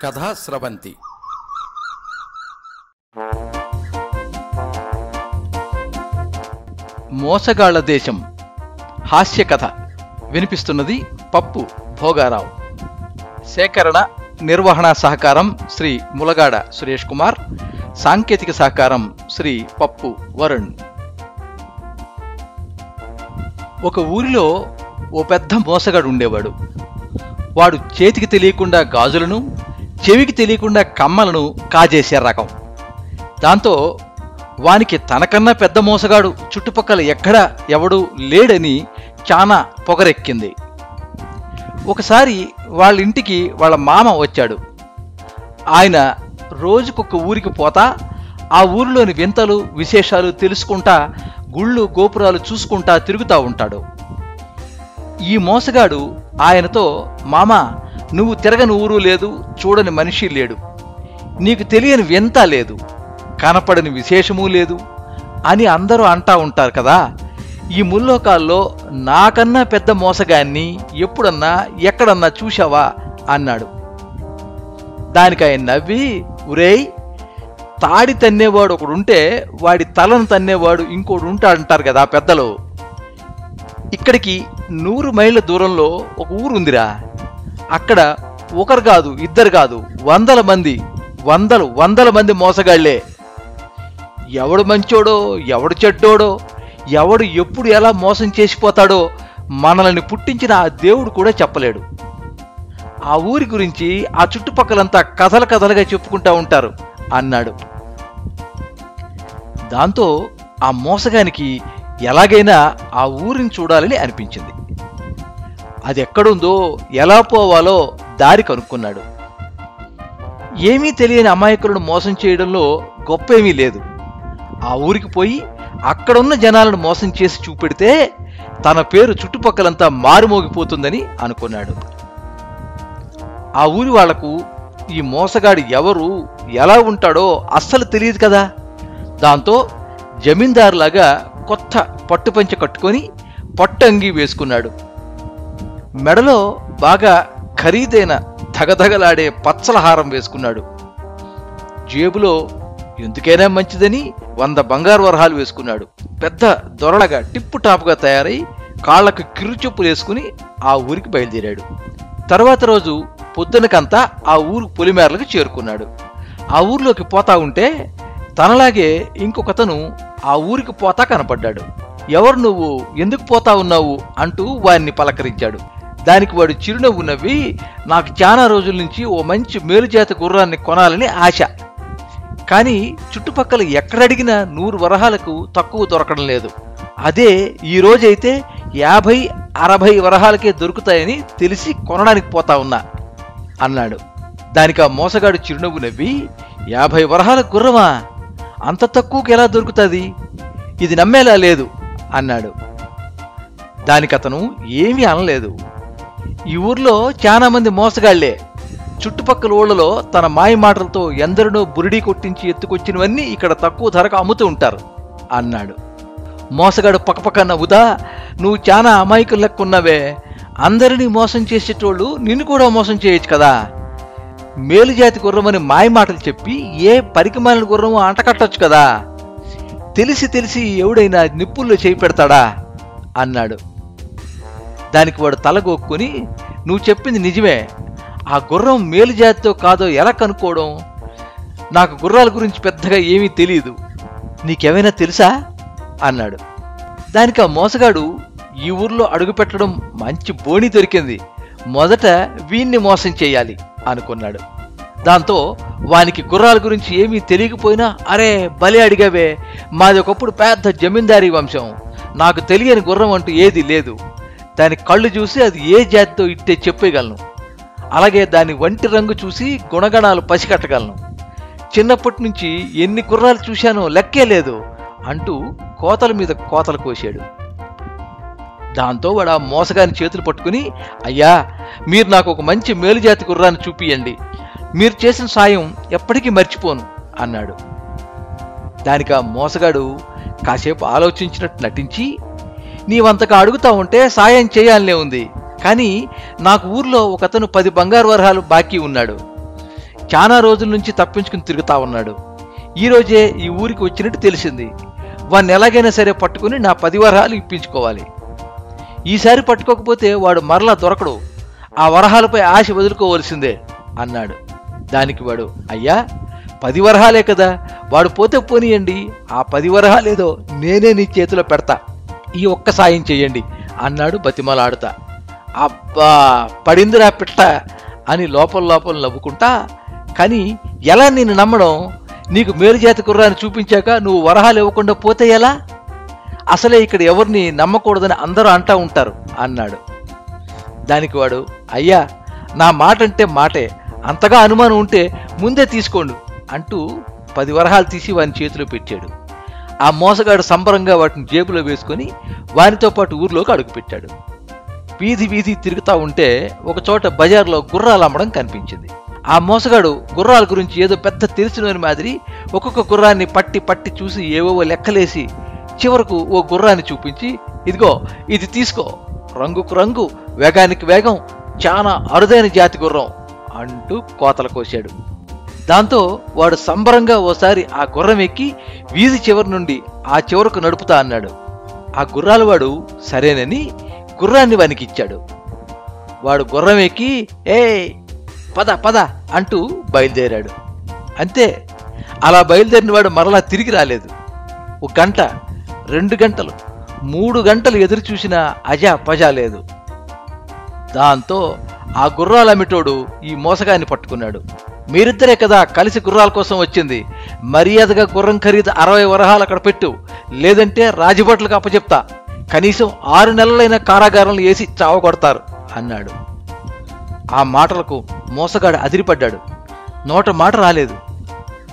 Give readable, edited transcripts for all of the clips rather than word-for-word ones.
కథా స్రవంతి. మోసగాళ్ల దేశం హాస్య కథ వినిపిస్తున్నది పప్పు భోగారావు. సేకరణ నిర్వహణ సహకారం శ్రీ ములగాడ సురేష్ కుమార్. సాంకేతిక సహకారం శ్రీ పప్పు వరుణ్. ఒక ఊరిలో ఓ పెద్ద మోసగాడు ఉండేవాడు. వాడు చేతికి తెలియకుండా గాజులను, చెవికి తెలియకుండా కమ్మలను కాజేసే రకం. దాంతో వానికి తనకన్నా పెద్ద మోసగాడు చుట్టుపక్కల ఎక్కడా ఎవడూ లేడని చాలా పొగరెక్కింది. ఒకసారి వాళ్ళ ఇంటికి వాళ్ళ మామ వచ్చాడు. ఆయన రోజుకొక ఊరికి పోతా ఆ ఊరిలోని వింతలు విశేషాలు తెలుసుకుంటా, గుళ్ళు గోపురాలు చూసుకుంటా తిరుగుతూ ఉంటాడు. ఈ మోసగాడు ఆయనతో, మామా, నువ్వు తిరగని ఊరు లేదు, చూడని మనిషి లేడు, నీకు తెలియని వింత లేదు, కనపడని విశేషమూ లేదు అని అందరూ అంటా ఉంటారు కదా. ఈ ముల్లోకాల్లో నాకన్నా పెద్ద మోసగాన్ని ఎప్పుడన్నా ఎక్కడన్నా చూశావా అన్నాడు. దానికి ఆయన నవ్వి, ఉరేయ్, తాడి తన్నేవాడు ఒకడుంటే వాడి తలను తన్నేవాడు ఇంకోడు ఉంటాడంటారు కదా పెద్దలు. ఇక్కడికి 100 మైళ్ళ దూరంలో ఒక ఊరుందిరా. అక్కడ ఒకరు కాదు, ఇద్దరు కాదు, వందల మంది మోసగాళ్లే. ఎవడు మంచోడో ఎవడు చెడ్డోడో, ఎవడు ఎప్పుడు ఎలా మోసం చేసిపోతాడో మనల్ని పుట్టించిన ఆ దేవుడు కూడా చెప్పలేడు. ఆ ఊరి గురించి ఆ చుట్టుపక్కలంతా కథలుగా చెప్పుకుంటా ఉంటారు అన్నాడు. దాంతో ఆ మోసగానికి ఎలాగైనా ఆ ఊరిని చూడాలని అనిపించింది. అది ఎక్కడుందో, ఎలా పోవాలో దారి కనుక్కున్నాడు. ఏమీ తెలియని అమాయకులను మోసం చేయడంలో గొప్ప ఏమీ లేదు. ఆ ఊరికి పోయి అక్కడున్న జనాలను మోసం చేసి చూపెడితే తన పేరు చుట్టుపక్కలంతా మారుమోగిపోతుందని అనుకున్నాడు. ఆ ఊరి వాళ్లకు ఈ మోసగాడు ఎవరు, ఎలా ఉంటాడో అస్సలు తెలియదు కదా. దాంతో జమీందారులాగా కొత్త పట్టుపంచ కట్టుకొని పట్టంగి వేసుకున్నాడు. మెడలో బాగా ఖరీదైన ధగధగలాడే పచ్చలహారం వేసుకున్నాడు. జేబులో ఎందుకైనా మంచిదని 100 బంగారు వరహాలు వేసుకున్నాడు. పెద్ద దొరలగా టిప్పు టాపుగా తయారై కాళ్లకు కిరుచొప్పులు వేసుకుని ఆ ఊరికి బయలుదేరాడు. తర్వాత రోజు పొద్దునకంతా ఆ ఊరు పొలిమేరలకు చేరుకున్నాడు. ఆ ఊరిలోకి పోతా ఉంటే తనలాగే ఇంకొకతను ఆ ఊరికి పోతా కనపడ్డాడు. ఎవరు నువ్వు, ఎందుకు పోతా ఉన్నావు అంటూ వారిని పలకరించాడు. దానికి వాడు చిరునవ్వు నవ్వి, నాకు చాలా రోజుల నుంచి ఓ మంచి మేలుజాతి గుర్రాన్ని కొనాలని ఆశ, కానీ చుట్టుపక్కల ఎక్కడడిగినా 100 వరహాలకు తక్కువ దొరకడం లేదు. అదే ఈ రోజైతే 50-60 వరహాలకే దొరుకుతాయని తెలిసి కొనడానికి పోతా ఉన్నా అన్నాడు. దానికి ఆ మోసగాడు చిరునవ్వు నవ్వి, 50 వరహాల గుర్రమా, అంత తక్కువకి ఎలా దొరుకుతుంది, ఇది నమ్మేలా లేదు అన్నాడు. దానికతను ఏమీ అనలేదు. ఈ ఊర్లో చాలా మంది మోసగాళ్లే. చుట్టుపక్కల ఊళ్ళలో తన మాయ మాటలతో ఎందరినో బురిడీ కొట్టించి ఎత్తుకొచ్చినవన్నీ ఇక్కడ తక్కువ ధరకు అమ్ముతూ ఉంటారు అన్నాడు. మోసగాడు పక్కపక్క నవ్వుతా, నువ్వు చాలా అమాయకులు లెక్కున్నావే, అందరినీ మోసం చేసేటోళ్ళు నిన్ను కూడా మోసం చేయొచ్చు కదా. మేలుజాతి గుర్రమని మాయ మాటలు చెప్పి ఏ పరికమాలిన గుర్రమో అంటకట్టొచ్చు కదా. తెలిసి ఎవడైనా నిప్పుల్లో చేయి పెడతాడా అన్నాడు. దానికి వాడు తలగొక్కుని, నువ్వు చెప్పింది నిజమే, ఆ గుర్రం మేలుజాతితో కాదో ఎలా కనుక్కోవడం, నాకు గుర్రాల గురించి పెద్దగా ఏమీ తెలియదు, నీకేమైనా తెలుసా అన్నాడు. దానికి ఆ మోసగాడు, ఈ ఊర్లో అడుగుపెట్టడం మంచి బోణి దొరికింది, మొదట వీణ్ణి మోసం చేయాలి అనుకున్నాడు. దాంతో వానికి గుర్రాల గురించి ఏమీ తెలియకపోయినా, అరే బలి అడిగావే, మాది ఒకప్పుడు పెద్ద జమీందారీ వంశం, నాకు తెలియని గుర్రం అంటూ ఏది లేదు, దాని కళ్ళు చూసి అది ఏ జాతితో ఇట్టే చెప్పేయగలను, అలాగే దాని వంటి రంగు చూసి గుణగణాలు పసికట్టగలను, చిన్నప్పటి నుంచి ఎన్ని గుర్రాలు చూశానో లెక్కే లేదు అంటూ కోతల మీద కోతలు కోశాడు. దాంతో వాడు ఆ మోసగాని చేతులు పట్టుకుని, అయ్యా, మీరు నాకు ఒక మంచి మేలుజాతి గుర్రాన్ని చూపియండి, మీరు చేసిన సాయం ఎప్పటికీ మర్చిపోను అన్నాడు. దానికి ఆ మోసగాడు కాసేపు ఆలోచించినట్టు నటించి, నీవంతగా అడుగుతా ఉంటే సాయం చేయాలనే ఉంది, కానీ నాకు ఊర్లో ఒకతను 10 బంగారు వరహాలు బాకీ ఉన్నాడు, చాలా రోజుల నుంచి తప్పించుకుని తిరుగుతా ఉన్నాడు. ఈరోజే ఈ ఊరికి వచ్చినట్టు తెలిసింది. వాడిని ఎలాగైనా సరే పట్టుకుని నా 10 వరహాలు ఇప్పించుకోవాలి. ఈసారి పట్టుకోకపోతే వాడు మరలా దొరకడు. ఆ వరహాలపై ఆశ వదులుకోవలసిందే అన్నాడు. దానికి వాడు, అయ్యా 10 వరహాలే కదా, వాడు పోతే పోనీయండి, ఆ 10 వరహాలేదో నేనే నీ చేతిలో పెడతా, ఈ ఒక్క సాయం చెయ్యండి అన్నాడు బతిమలాడుతా. అబ్బా పడిందిరా పిట్ట అని లోపల నవ్వుకుంటా, కానీ ఎలా నిన్ను నమ్మడం? నీకు మేలుజాతి కుర్రాన్ని చూపించాక నువ్వు వరహాలు ఇవ్వకుండా పోతే ఎలా? అసలే ఇక్కడ ఎవరిని నమ్మకూడదని అందరూ అంటా ఉంటారు అన్నాడు. దానికి వాడు, అయ్యా నా మాట అంటే మాటే, అంతగా అనుమానం ఉంటే ముందే తీసుకోండు అంటూ 10 వరహాలు తీసి వాని చేతిలో పెట్టాడు. ఆ మోసగాడు సంబరంగా వాటిని జేబులో వేసుకొని వానితో పాటు ఊర్లోకి అడుగుపెట్టాడు. వీధి తిరుగుతా ఉంటే ఒకచోట బజార్లో గుర్రాలు అమ్మడం కనిపించింది. ఆ మోసగాడు గుర్రాల గురించి ఏదో పెద్ద తెలిసినోని మాదిరి ఒక్కొక్క గుర్రాన్ని పట్టి చూసి ఏవేవో లెక్కలేసి చివరకు ఓ గుర్రాన్ని చూపించి, ఇదిగో ఇది తీసుకో, రంగుకు రంగు, వేగానికి వేగం, చాలా అరుదైన జాతి గుర్రం అంటూ కోతలు కోశాడు. దాంతో వాడు సంబరంగా ఓసారి ఆ గుర్రం ఎక్కి వీధి చివరి నుండి ఆ చివరకు నడుపుతా అన్నాడు. ఆ గుర్రాల వాడు సరేనని గుర్రాన్ని వానికిచ్చాడు. వాడు గుర్రం ఎక్కి ఏ పద అంటూ బయలుదేరాడు. అంతే, అలా బయలుదేరిన వాడు మరలా తిరిగి రాలేదు. 1 గంట, 2 గంటలు, 3 గంటలు ఎదురు చూసినా అజా లేదు. దాంతో ఆ గుర్రాల అమ్మిటోడు ఈ మోసగాన్ని పట్టుకున్నాడు. మీరిద్దరే కదా కలిసి గుర్రాల కోసం వచ్చింది, మర్యాదగా గుర్రం ఖరీదు 60 వరహాలు అక్కడ పెట్టు, లేదంటే రాజభట్లకు అప్పచెప్తా, కనీసం 6 నెలలైన కారాగారంలో వేసి చావగొడతారు అన్నాడు. ఆ మాటలకు మోసగాడు అదిరిపడ్డాడు. నోట మాట రాలేదు.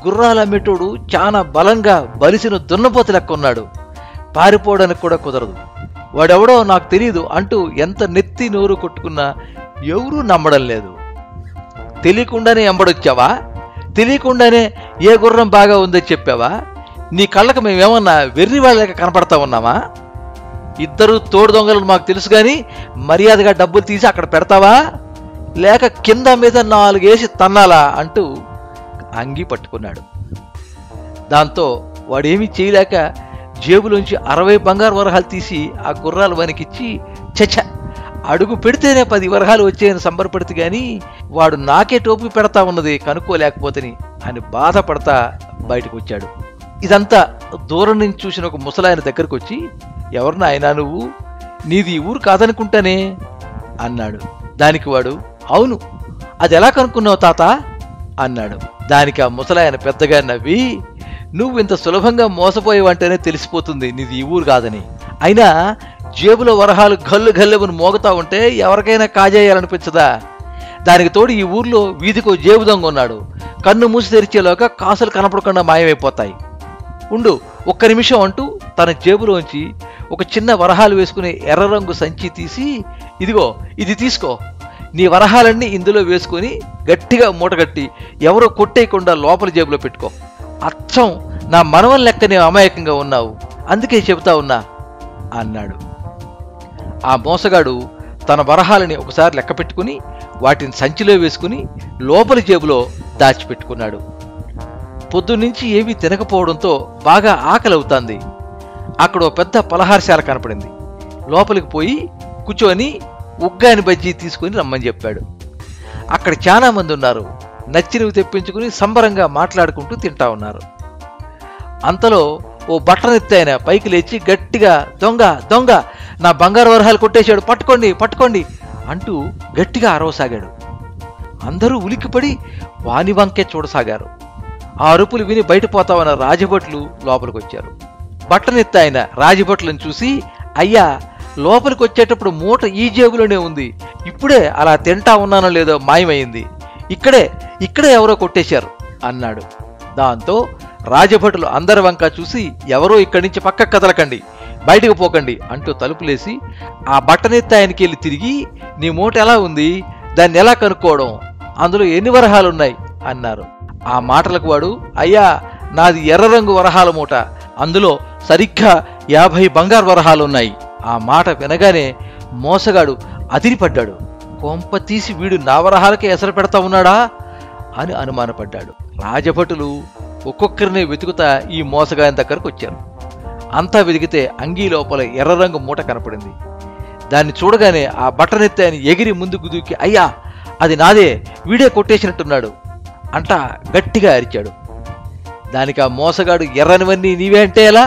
గుర్రాల అమ్మేటోడు చాలా బలంగా బలిసిన దున్నపోతు లెక్క ఉన్నాడు. పారిపోవడానికి కూడా కుదరదు. వాడెవడో నాకు తెలియదు అంటూ ఎంత నెత్తి నోరు కొట్టుకున్నా ఎవరూ నమ్మడం లేదు. తెలియకుండానే ఎంబడొచ్చావా? తెలియకుండానే ఏ గుర్రం బాగా ఉందని చెప్పావా? నీ కళ్ళకు మేమేమన్నా వెర్రి వాళ్ళక కనపడతా ఉన్నామా? ఇద్దరు తోడు దొంగలు మాకు తెలుసు గాని మర్యాదగా డబ్బులు తీసి అక్కడ పెడతావా, లేక కింద మీద 4 వేసి తన్నాలా అంటూ అంగి పట్టుకున్నాడు. దాంతో వాడేమీ చేయలేక జేబులోంచి 60 బంగారు వరహాలు తీసి ఆ గుర్రాలు వనికిచ్చి, చచ్చ అడుగు పెడితేనే 10 వరహాలు వచ్చాయని సంబరపడితే గాని వాడు నాకే టోపీ పెడతా ఉన్నది కనుక్కోలేకపోతని అని బాధపడతా బయటకు వచ్చాడు. ఇదంతా దూరం నుంచి చూసిన ఒక ముసలాయన దగ్గరకు వచ్చి, ఎవరినా అయినా నువ్వు, నీది ఊరు కాదనుకుంటానే అన్నాడు. దానికి వాడు, అవును, అది ఎలా కనుక్కున్నావు తాత అన్నాడు. దానికి ఆ ముసలాయన పెద్దగా నవ్వి, నువ్వు ఇంత సులభంగా మోసపోయేవంటేనే తెలిసిపోతుంది నీది ఈ ఊరు కాదని. అయినా జేబులో వరహాలు గల్లుమని మోగుతా ఉంటే ఎవరికైనా కాజేయాలనిపించదా? దానికి తోడు ఈ ఊర్లో వీధికో జేబు దొంగ ఉన్నాడు. కన్ను మూసి తెరిచేలోగా కాసులు కనపడకుండా మాయమైపోతాయి. ఉండు 1 నిమిషం అంటూ తన జేబులోంచి ఒక చిన్న వరహాలు వేసుకునే ఎర్ర రంగు సంచి తీసి, ఇదిగో ఇది తీసుకో, నీ వరహాలన్నీ ఇందులో వేసుకొని గట్టిగా మూటగట్టి ఎవరో కొట్టేయకుండా లోపల జేబులో పెట్టుకో. అచ్చం నా మనవల లెక్కనే అమాయకంగా ఉన్నావు, అందుకే చెబుతా ఉన్నా అన్నాడు. ఆ మోసగాడు తన వరహాలని ఒకసారి లెక్క పెట్టుకుని వాటిని సంచిలో వేసుకుని లోపలి జేబులో దాచిపెట్టుకున్నాడు. పొద్దున్నుంచి ఏమీ తినకపోవడంతో బాగా ఆకలి అవుతుంది. అక్కడ ఓ పెద్ద పలహారశాల కనపడింది. లోపలికి పోయి కూర్చొని ఉగ్గాని బజ్జీ తీసుకుని రమ్మని చెప్పాడు. అక్కడ చాలా మంది ఉన్నారు. నచ్చినవి తెప్పించుకుని సంబరంగా మాట్లాడుకుంటూ తింటా ఉన్నారు. అంతలో ఓ బట్టనెత్తాయన పైకి లేచి గట్టిగా, దొంగ దొంగ, నా బంగారు వరహాలు కొట్టేశాడు, పట్టుకోండి పట్టుకోండి అంటూ గట్టిగా అరవసాగాడు. అందరూ ఉలిక్కిపడి వాని వంకే చూడసాగారు. ఆ అరుపులు విని బయటపోతామన్న రాజభట్లు లోపలికి వచ్చారు. బట్టనెత్తాయన రాజభట్లను చూసి, అయ్యా లోపలికి వచ్చేటప్పుడు మూట ఈ జేబులోనే ఉంది, ఇప్పుడే అలా తింటా ఉన్నానో లేదో మాయమైంది, ఇక్కడే ఎవరో కొట్టేశారు అన్నాడు. దాంతో రాజభటులు అందరి వంక చూసి, ఎవరో ఇక్కడి నుంచి పక్కకు కదలకండి, బయటకు పోకండి అంటూ తలుపులేసి ఆ బట్టనెత్తాయనికి వెళ్ళి తిరిగి, నీ మూట ఎలా ఉంది, దాన్ని ఎలా కనుక్కోవడం, అందులో ఎన్ని వరహాలున్నాయి అన్నారు. ఆ మాటలకు వాడు, అయ్యా నాది ఎర్ర రంగు వరహాల మూట, అందులో సరిగ్గా 50 బంగారు వరహాలున్నాయి. ఆ మాట వినగానే మోసగాడు అదిరిపడ్డాడు. కొంప తీసి వీడు నా వరహాలకే ఎసరు పెడతా ఉన్నాడా అని అనుమానపడ్డాడు. రాజభటులు ఒక్కొక్కరిని వెతుకుతా ఈ మోసగాని దగ్గరకు వచ్చారు. అంతా వెతికితే అంగీ లోపల ఎర్ర రంగు మూట కనపడింది. దాన్ని చూడగానే ఆ బట్టనెత్తి ఆయన ఎగిరి ముందుకు దూకి, అయ్యా అది నాదే, వీడే కొట్టేసినట్టున్నాడు అంటా గట్టిగా అరిచాడు. దానికి ఆ మోసగాడు, ఎర్రనివన్నీ నీవే అంటే ఎలా?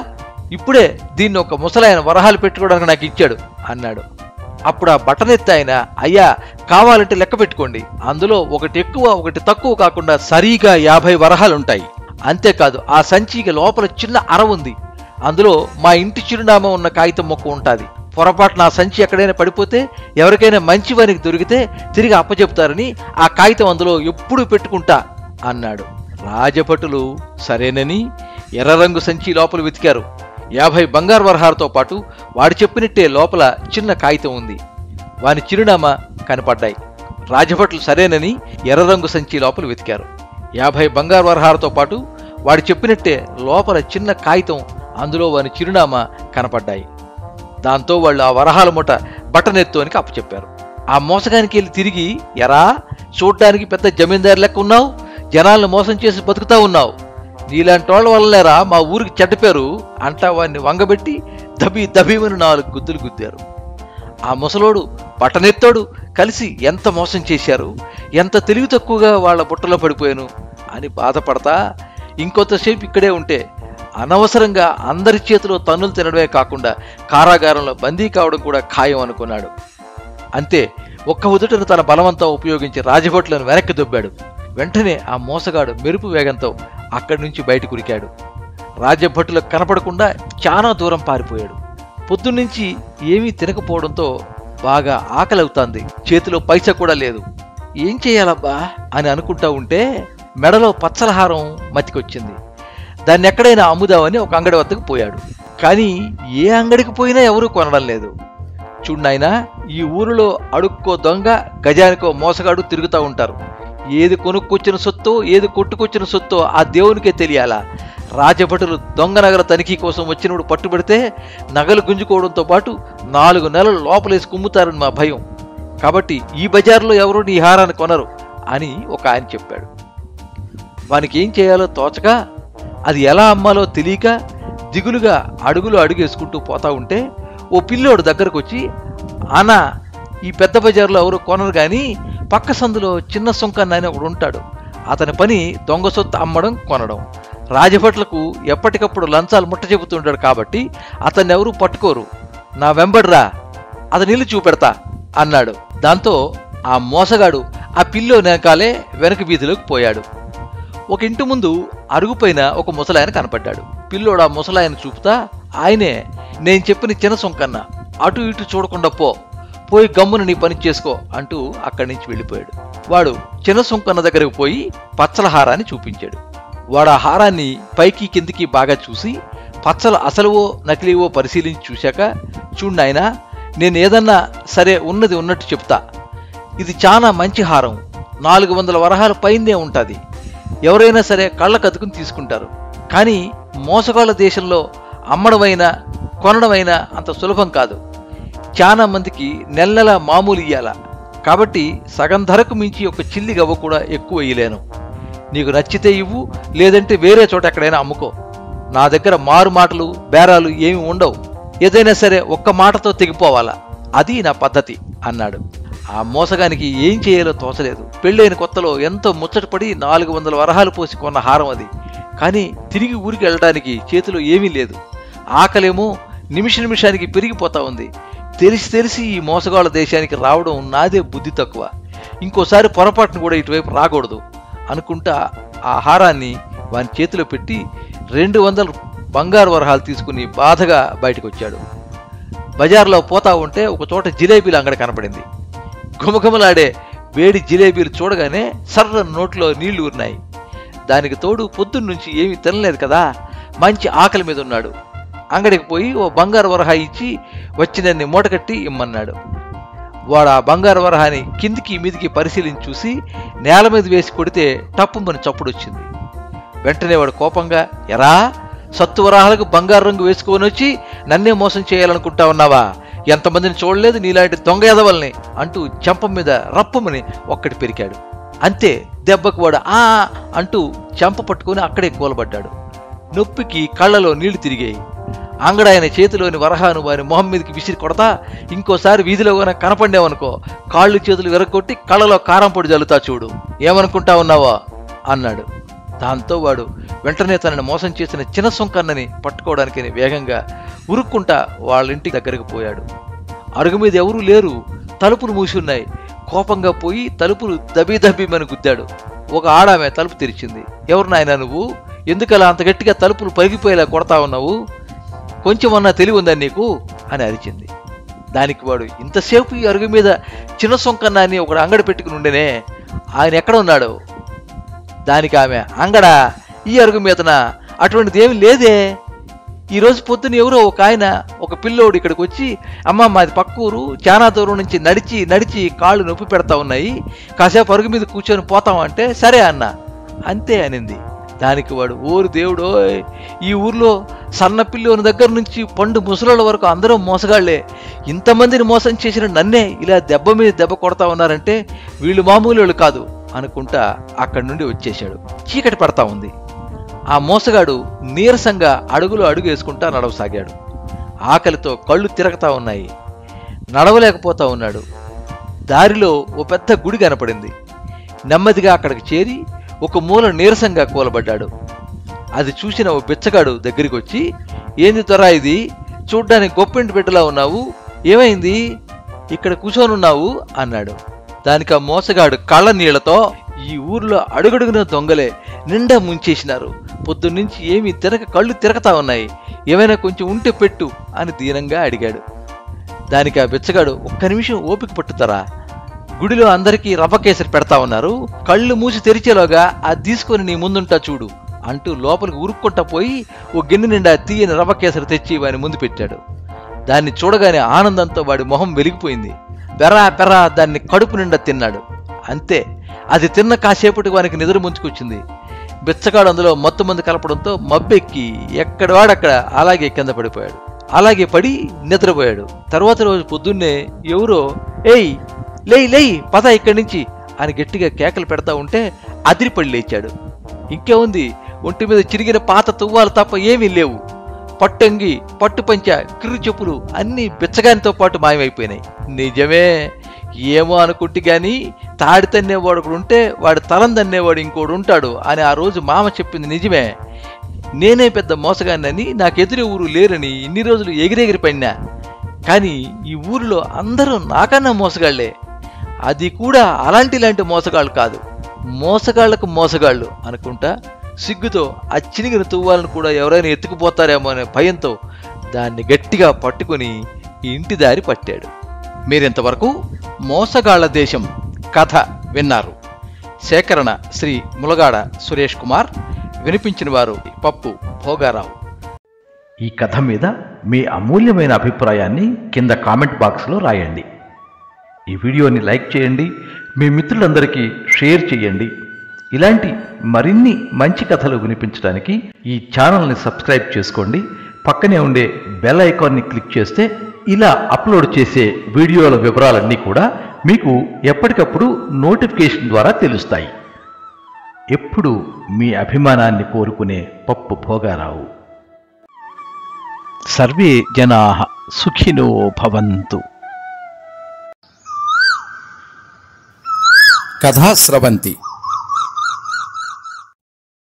ఇప్పుడే దీన్ని ఒక ముసలాయన వరహాలు పెట్టుకోవడానికి నాకు ఇచ్చాడు అన్నాడు. అప్పుడు ఆ బట్టనెత్తి ఆయన, అయ్యా కావాలంటే లెక్క పెట్టుకోండి, అందులో ఒకటి ఎక్కువ ఒకటి తక్కువ కాకుండా సరిగా 50 వరహాలుంటాయి. అంతేకాదు ఆ సంచికి లోపల చిన్న అర ఉంది, అందులో మా ఇంటి చిరునామా ఉన్న కాగితం మొక్క ఉంటుంది. పొరపాటున ఆ సంచి ఎక్కడైనా పడిపోతే ఎవరికైనా మంచివానికి దొరికితే తిరిగి అప్పచెప్తారని ఆ కాగితం అందులో ఎప్పుడూ పెట్టుకుంటా అన్నాడు. రాజభటులు సరేనని ఎర్రరంగు సంచి లోపల వెతికారు. 50 బంగారు వరహాలతో పాటు వాడు చెప్పినట్టే లోపల చిన్న కాగితం ఉంది. వాని చిరునామా కనపడ్డాయి. రాజభటులు సరేనని ఎర్రరంగు సంచి లోపల వెతికారు. 50 బంగారు వరహాలతో పాటు వాడు చెప్పినట్టే లోపల చిన్న కాగితం, అందులో వాని చిరునామా కనపడ్డాయి. దాంతో వాళ్ళు ఆ వరహాల మూట బట్టనెత్తోనికి అప్పచెప్పారు. ఆ మోసగానికి వెళ్ళి తిరిగి, ఎరా చూడ్డానికి పెద్ద జమీందారు లెక్క ఉన్నావు, జనాలను మోసం చేసి బతుకుతా ఉన్నావు, నీలాంటి వాళ్ళ వల్లలేరా మా ఊరికి చెడ్డ పేరు అంటా వాడిని వంగబెట్టి దబీమని 4 గుద్దులు గుద్దారు. ఆ ముసలోడు బట్టనెత్తోడు కలిసి ఎంత మోసం చేశారు, ఎంత తెలివి తక్కువగా వాళ్ల బుట్టలో పడిపోయాను అని బాధపడతా ఇంకొంతసేపు ఇక్కడే ఉంటే అనవసరంగా అందరి చేతిలో తన్నులు తినడమే కాకుండా కారాగారంలో బందీ కావడం కూడా ఖాయం అనుకున్నాడు. అంతే, ఒక్క ఉదుటను తన బలవంతా ఉపయోగించి రాజభటులను వెనక్కి దొబ్బాడు. వెంటనే ఆ మోసగాడు మెరుపు వేగంతో అక్కడి నుంచి బయటకు ఉరికాడు. రాజభటులకు కనపడకుండా చాలా దూరం పారిపోయాడు. పొద్దున్నుంచి ఏమీ తినకపోవడంతో బాగా ఆకలవుతాంది. చేతిలో పైసా కూడా లేదు. ఏం చెయ్యాలబ్బా అని అనుకుంటా ఉంటే మెడలో పచ్చలహారం మతికొచ్చింది. దాన్ని ఎక్కడైనా అమ్ముదామని ఒక అంగడి వద్దకు పోయాడు. కానీ ఏ అంగడికి పోయినా ఎవరూ కొనడం లేదు. చూడ్నాయనా, ఈ ఊరిలో అడుక్కో దొంగ, గజానికో మోసగాడు తిరుగుతూ ఉంటారు. ఏది కొనుక్కొచ్చిన సొత్తో ఏది కొట్టుకొచ్చిన సొత్తో ఆ దేవునికే తెలియాలా. రాజభటులు దొంగ నగల తనిఖీ కోసం వచ్చినప్పుడు పట్టుబడితే నగలు గుంజుకోవడంతో పాటు 4 నెలలు లోపలేసి కుమ్ముతారని మా భయం. కాబట్టి ఈ బజార్లో ఎవరూ నీ హారాన్ని కొనరు అని ఒక ఆయన చెప్పాడు. వానికి ఏం చేయాలో తోచక, అది ఎలా అమ్మాలో తెలియక దిగులుగా అడుగులు అడుగేసుకుంటూ పోతా ఉంటే ఓ పిల్లోడు దగ్గరకు వచ్చి, అన్నా ఈ పెద్ద బజార్లో ఎవరు కొనరు కానీ పక్క సందులో చిన్న సుంకన్న అని ఒకడు ఉంటాడు, అతని పని దొంగ సొత్తు అమ్మడం కొనడం. రాజభట్లకు ఎప్పటికప్పుడు లంచాలు ముట్ట చెబుతుంటాడు కాబట్టి అతన్ని ఎవరూ పట్టుకోరు, నా వెంబడిరా, అతని ఇల్లు చూపెడతా అన్నాడు. దాంతో ఆ మోసగాడు ఆ పిల్లో వెనకాలే వెనక వీధిలోకి పోయాడు. ఒక ఇంటి ముందు అరుగుపైన ఒక ముసలాయన కనపడ్డాడు. పిల్లోడు ఆ ముసలాయన చూపుతా, ఆయనే నేను చెప్పిన చిన్న సొంకన్న, అటు ఇటు చూడకుండా పోయి గమ్మున నీ పని చేసుకో అంటూ అక్కడి నుంచి వెళ్ళిపోయాడు. వాడు చిన్న సొంకన్న దగ్గరకు పోయి పచ్చల హారాన్ని చూపించాడు. వాడు ఆ హారాన్ని పైకి కిందికి బాగా చూసి పచ్చలు అసలువో నకిలీవో పరిశీలించి చూశాక, చూడు నాయనా, నేను ఏదన్నా సరే ఉన్నది ఉన్నట్టు చెప్తా, ఇది చాలా మంచి హారం, 400 వరహాల పైనే ఉంటుంది, ఎవరైనా సరే కళ్ళకు అతుకుని తీసుకుంటారు. కానీ మోసగాళ్ళ దేశంలో అమ్మడమైనా కొనడమైనా అంత సులభం కాదు. చాలా మందికి నెల మామూలు ఇయ్యాల, కాబట్టి సగం ధరకు మించి ఒక చిల్లి గవ్వ కూడా ఎక్కువ ఇయ్యలేను. నీకు నచ్చితే ఇవ్వు, లేదంటే వేరే చోట ఎక్కడైనా అమ్ముకో. నా దగ్గర మారు మాటలు బేరాలు ఏమి ఉండవు, ఏదైనా సరే ఒక్క మాటతో తెగిపోవాలా, అది నా పద్ధతి అన్నాడు. ఆ మోసగానికి ఏం చేయాలో తోచలేదు. పెళ్ళైన కొత్తలో ఎంతో ముచ్చటపడి 400 వరహాలు పోసి కొన్న హారం అది. కానీ తిరిగి ఊరికి వెళ్ళడానికి చేతిలో ఏమీ లేదు. ఆకలేమో నిమిషానికి పెరిగిపోతా ఉంది. తెలిసి ఈ మోసగాళ్ళ దేశానికి రావడం నాదే బుద్ధి తక్కువ, ఇంకోసారి పొరపాటును కూడా ఇటువైపు రాకూడదు అనుకుంటా ఆ హారాన్ని వాని చేతిలో పెట్టి 200 బంగారు వరహాలు తీసుకుని బాధగా బయటకు వచ్చాడు. బజార్లో పోతా ఉంటే ఒక చోట జిలేబీల అంగడి కనపడింది. గుమగుమలాడే వేడి జిలేబీలు చూడగానే సర్ర నోట్లో నీళ్లు ఊరినాయి. దానికి తోడు పొద్దున్నుంచి ఏమీ తినలేదు కదా, మంచి ఆకలి మీద ఉన్నాడు. అంగడికి పోయి ఓ బంగారు వరహా ఇచ్చి వచ్చినన్ని మూటకట్టి ఇమ్మన్నాడు. వాడు ఆ బంగారు వరహాని కిందికి మీదికి పరిశీలించి చూసి నేల మీద వేసి కొడితే టప్పుమని చప్పుడొచ్చింది. వెంటనే వాడు కోపంగా, ఎరా సత్తు వరహాలకు బంగారు రంగు వేసుకొని వచ్చి నన్నే మోసం చేయాలనుకుంటా ఉన్నావా, ఎంతమందిని చూడలేదు నీలాంటి దొంగ ఎదవల్ని అంటూ చెంప మీద రప్పమని ఒక్కటి పెరికాడు. అంతే, దెబ్బకు వాడు ఆ అంటూ చెంప పట్టుకుని అక్కడే కూలబడ్డాడు. నొప్పికి కళ్ళలో నీళ్లు తిరిగాయి. అంగడాయన చేతిలోని వరహాను వారి మొహం మీదకి విసిరి కొడతా, ఇంకోసారి వీధిలో కనపడినావనుకో కాళ్ళు చేతులు విరగొట్టి కళ్ళలో కారం పొడి జల్లుతా చూడు, ఏమనుకుంటా ఉన్నావా అన్నాడు. దాంతో వాడు వెంటనే తనని మోసం చేసిన చిన్న సొంకన్నని పట్టుకోవడానికి వేగంగా ఉరుక్కుంటా వాళ్ళ ఇంటి దగ్గరకు పోయాడు. అరుగు మీద ఎవరూ లేరు, తలుపులు మూసి ఉన్నాయి. కోపంగా పోయి తలుపులు దబీదబీమని గుద్దాడు. ఒక ఆడామె తలుపు తెరిచింది. ఎవరు నాయనా నువ్వు, ఎందుకలా అంత గట్టిగా తలుపులు పగిలిపోయేలా కొడతా ఉన్నావు, కొంచెమన్నా తెలివి ఉందని నీకు అని అరిచింది. దానికి వాడు, ఇంతసేపు ఈ అరుగు మీద చిన్న సొంకన్న అని ఒకడు అంగడి పెట్టుకుని ఉండేనే, ఆయన ఎక్కడ ఉన్నాడు? దానికి ఆమె, అంగడా ఈ అరుగు మీదన అటువంటిది ఏమి లేదే, ఈరోజు పొద్దున ఎవరో ఒక ఆయన ఒక పిల్లోడు ఇక్కడికి వచ్చి, అమ్మ మాది పక్కూరు, చాలా దూరం నుంచి నడిచి నడిచి కాళ్ళు నొప్పి పెడతా ఉన్నాయి, కాసేపు అరుగు మీద కూర్చొని పోతామంటే సరే అన్న, అంతే అనింది. దానికి వాడు, ఓరు దేవుడో, ఈ ఊర్లో సన్న పిల్లోని దగ్గర నుంచి పండు ముసలోళ్ళ వరకు అందరూ మోసగాళ్లే, ఇంతమందిని మోసం చేసిన నన్నే ఇలా దెబ్బ మీద దెబ్బ కొడతా ఉన్నారంటే వీళ్ళు మామూలు వాళ్ళు కాదు అనుకుంటా అక్కడి నుండి వచ్చేశాడు. చీకటి పడతా ఉంది. ఆ మోసగాడు నీరసంగా అడుగులో అడుగు వేసుకుంటా నడవసాగాడు. ఆకలితో కళ్ళు తిరగతా ఉన్నాయి. నడవలేకపోతా ఉన్నాడు. దారిలో ఓ పెద్ద గుడి కనపడింది. నెమ్మదిగా అక్కడికి చేరి ఒక మూల నీరసంగా కూలబడ్డాడు. అది చూసిన ఓ బిచ్చగాడు దగ్గరికి వచ్చి, ఏంది త్వర ఇది, చూడ్డానికి గొప్పింటి బిడ్డలా ఉన్నావు, ఏమైంది, ఇక్కడ కూర్చొనున్నావు అన్నాడు. దానికి ఆ మోసగాడు కళ్ళ నీళ్లతో, ఈ ఊర్లో అడుగడుగున దొంగలే నిండా ముంచేసినారు, పొద్దున్నుంచి ఏమీ తినక కళ్ళు తిరగతా ఉన్నాయి, ఏమైనా కొంచెం ఉంటే పెట్టు అని దీనంగా అడిగాడు. దానికి ఆ బిచ్చగాడు, ఒక్క నిమిషం ఓపిక పట్టుతారా, గుడిలో అందరికీ రవ్వ కేసరి పెడతా ఉన్నారు, కళ్ళు మూసి తెరిచేలోగా అది తీసుకొని నీ ముందుంటా చూడు అంటూ లోపలికి ఉరుక్కుంటా పోయి ఓ గిన్నె నిండా తీయని రవ్వ కేసరి తెచ్చి వాని ముందు పెట్టాడు. దాన్ని చూడగానే ఆనందంతో వాడి మొహం వెలిగిపోయింది. పెరా పెరా దాన్ని కడుపు నిండా తిన్నాడు. అంతే, అది తిన్న కాసేపటికి వానికి నిద్ర ముంచుకొచ్చింది. బిచ్చగాడు అందులో మొత్తం మంది కలపడంతో మబ్బెక్కి ఎక్కడవాడక్కడ అలాగే కింద పడిపోయాడు. అలాగే పడి నిద్రపోయాడు. తర్వాత రోజు పొద్దున్నే ఎవరో, ఏయ్ లేయ్ లేయ్ పద ఇక్కడి నుంచి అని గట్టిగా కేకలు పెడతా ఉంటే అదిరిపడి లేచాడు. ఇంకేముంది, ఒంటి మీద చిరిగిన పాత తువ్వాలు తప్ప ఏమీ లేవు. పట్టంగి, పట్టుపంచ, కిర్రు చెప్పులు అన్నీ బిచ్చగానితో పాటు మాయమైపోయినాయి. నిజమే, ఏమో అనుకుంటే గాని తాడి తన్నేవాడు ఒకడు ఉంటే వాడి తలం తన్నేవాడు ఇంకోడు ఉంటాడు అని ఆ రోజు మామ చెప్పింది నిజమే. నేనే పెద్ద మోసగాన్నని, నాకెదురు ఊరు లేరని ఇన్ని రోజులు ఎగిరెగిరి పడినా, కానీ ఈ ఊరిలో అందరూ నాకన్నా మోసగాళ్లే. అది కూడా అలాంటి మోసగాళ్ళు కాదు, మోసగాళ్లకు మోసగాళ్ళు అనుకుంటా సిగ్గుతో ఆ చినిగిన తువ్వాలను కూడా ఎవరైనా ఎత్తుకుపోతారేమో అనే భయంతో దాన్ని గట్టిగా పట్టుకుని ఇంటి దారి పట్టాడు. మీరింతవరకు మోసగాళ్ల దేశం కథ విన్నారు. సేకరణ శ్రీ ములగాడ సురేష్ కుమార్, వినిపించిన వారు పప్పు భోగారావు. ఈ కథ మీద మీ అమూల్యమైన అభిప్రాయాన్ని కింద కామెంట్ బాక్స్లో రాయండి. ఈ వీడియోని లైక్ చేయండి, మీ మిత్రులందరికీ షేర్ చేయండి. ఇలాంటి మరిన్ని మంచి కథలు వినిపించడానికి ఈ ఛానల్ని సబ్స్క్రైబ్ చేసుకోండి. పక్కనే ఉండే బెల్ ఐకాన్ని క్లిక్ చేస్తే ఇలా అప్లోడ్ చేసే వీడియోల వివరాలన్నీ కూడా మీకు ఎప్పటికప్పుడు నోటిఫికేషన్ ద్వారా తెలుస్తాయి. ఎప్పుడు మీ అభిమానాన్ని కోరుకునే పప్పు భోగారావు. సర్వే జనాః సుఖినో భవంతు. కథా స్రవంతి